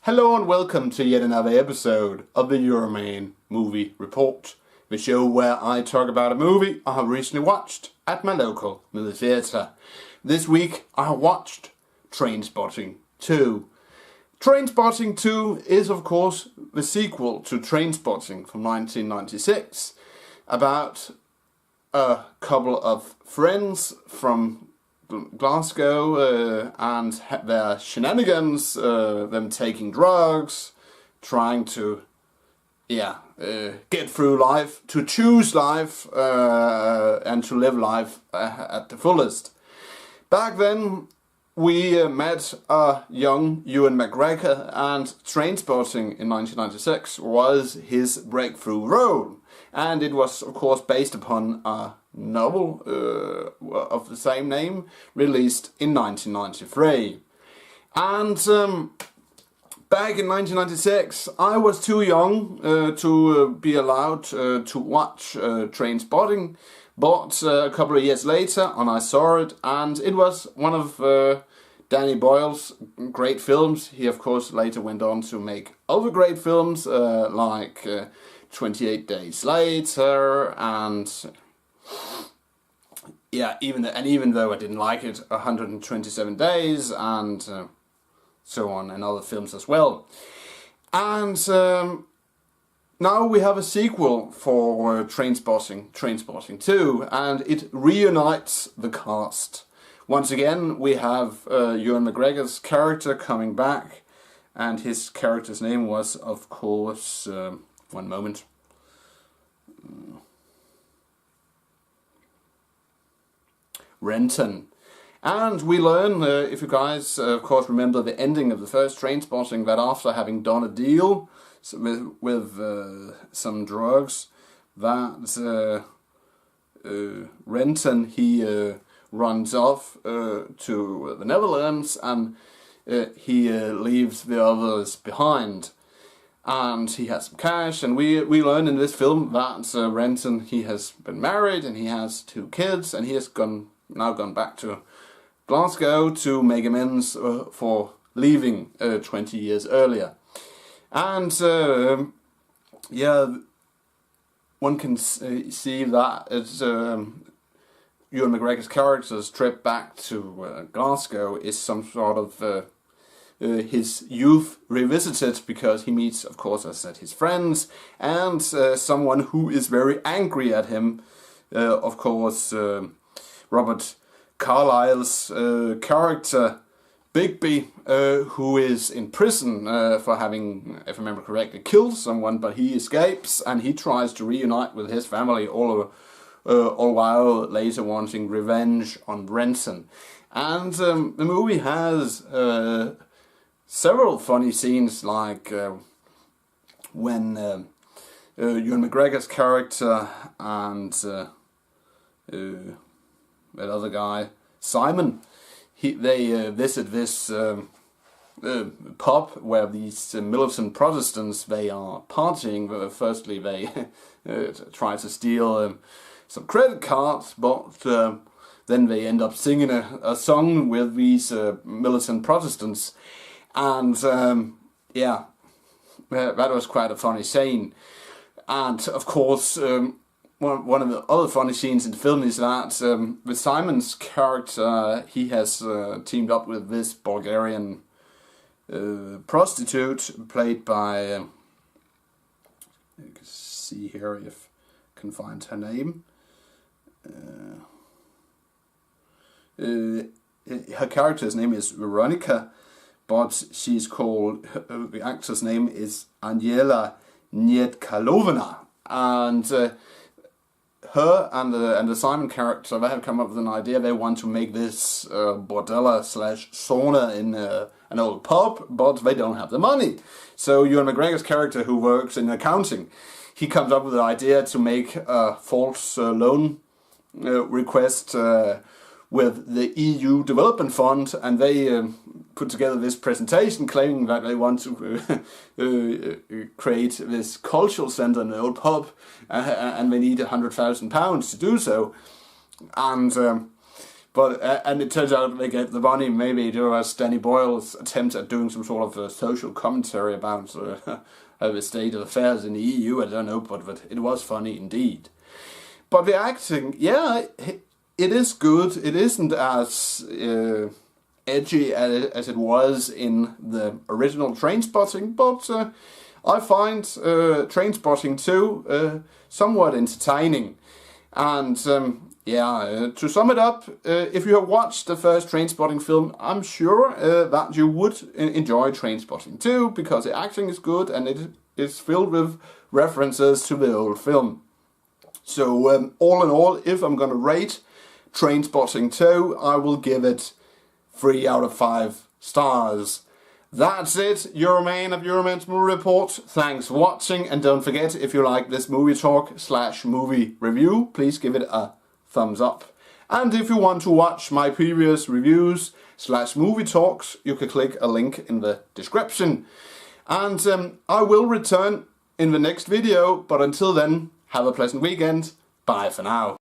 Hello and welcome to yet another episode of the Euroman Movie Report, the show where I talk about a movie I have recently watched at my local movie theatre. This week I have watched Trainspotting 2. Trainspotting 2 is of course the sequel to Trainspotting from 1996, about a couple of friends from Glasgow and their shenanigans, them taking drugs, trying to get through life, to choose life and to live life at the fullest. Back then we met a young Ewan McGregor, and Trainspotting in 1996 was his breakthrough role, and it was of course based upon a novel of the same name, released in 1993. And back in 1996, I was too young to be allowed to watch Trainspotting, but a couple of years later, and I saw it, and it was one of Danny Boyle's great films. He of course later went on to make other great films like 28 Days Later, and even though I didn't like it, 127 Days, and so on, and other films as well. And now we have a sequel for Trainspotting 2, and it reunites the cast. Once again, we have Ewan McGregor's character coming back, and his character's name was, of course, one moment. Renton. And we learn, if you guys of course remember the ending of the first Trainspotting, that after having done a deal with some drugs, that Renton, he runs off to the Netherlands, and he leaves the others behind. And he has some cash, and we learn in this film that Renton, he has been married and he has 2 kids, and he has now gone back to Glasgow to make amends for leaving 20 years earlier. And one can see that it's Ewan McGregor's character's trip back to Glasgow is some sort of his youth revisited, because he meets, of course, as I said, his friends, and someone who is very angry at him, of course, Robert Carlyle's character, Bigby, who is in prison for having, if I remember correctly, killed someone, but he escapes and he tries to reunite with his family, all while later wanting revenge on Renton. And the movie has several funny scenes, like when Ewan McGregor's character and that other guy, Simon, they visit this pub where these militant Protestants, they are partying. Firstly, they try to steal some credit cards, but then they end up singing a song with these militant Protestants. And that was quite a funny scene. And of course, one of the other funny scenes in the film is that with Simon's character, he has teamed up with this Bulgarian prostitute played by, you can see here if I can find her name. Her character's name is Veronica, but she's called, the actor's name is Aniela Nietkalovna, and her and the Simon character, they have come up with an idea. They want to make this bordella / sauna in an old pub, but they don't have the money. So Ewan McGregor's character, who works in accounting, he comes up with an idea to make a false loan request with the EU Development Fund, and they put together this presentation claiming that they want to create this cultural centre in an old pub, and they need £100,000 to do so. And But and it turns out they get the money maybe towards Danny Boyle's attempt at doing some sort of social commentary about the state of affairs in the EU. I don't know, but it was funny indeed. But the acting, yeah, it is good. It isn't as edgy as it was in the original Trainspotting, but I find Trainspotting 2 somewhat entertaining. And to sum it up, if you have watched the first Trainspotting film, I'm sure that you would enjoy Trainspotting 2, because the acting is good and it is filled with references to the old film. So all in all, if I'm going to rate Trainspotting 2, I will give it 3 out of 5 stars. That's it, Euroman of Euroman's Movie Report. Thanks for watching, and don't forget, if you like this movie talk / movie review, please give it a thumbs up. And if you want to watch my previous reviews / movie talks, you can click a link in the description. And I will return in the next video, but until then, have a pleasant weekend. Bye for now.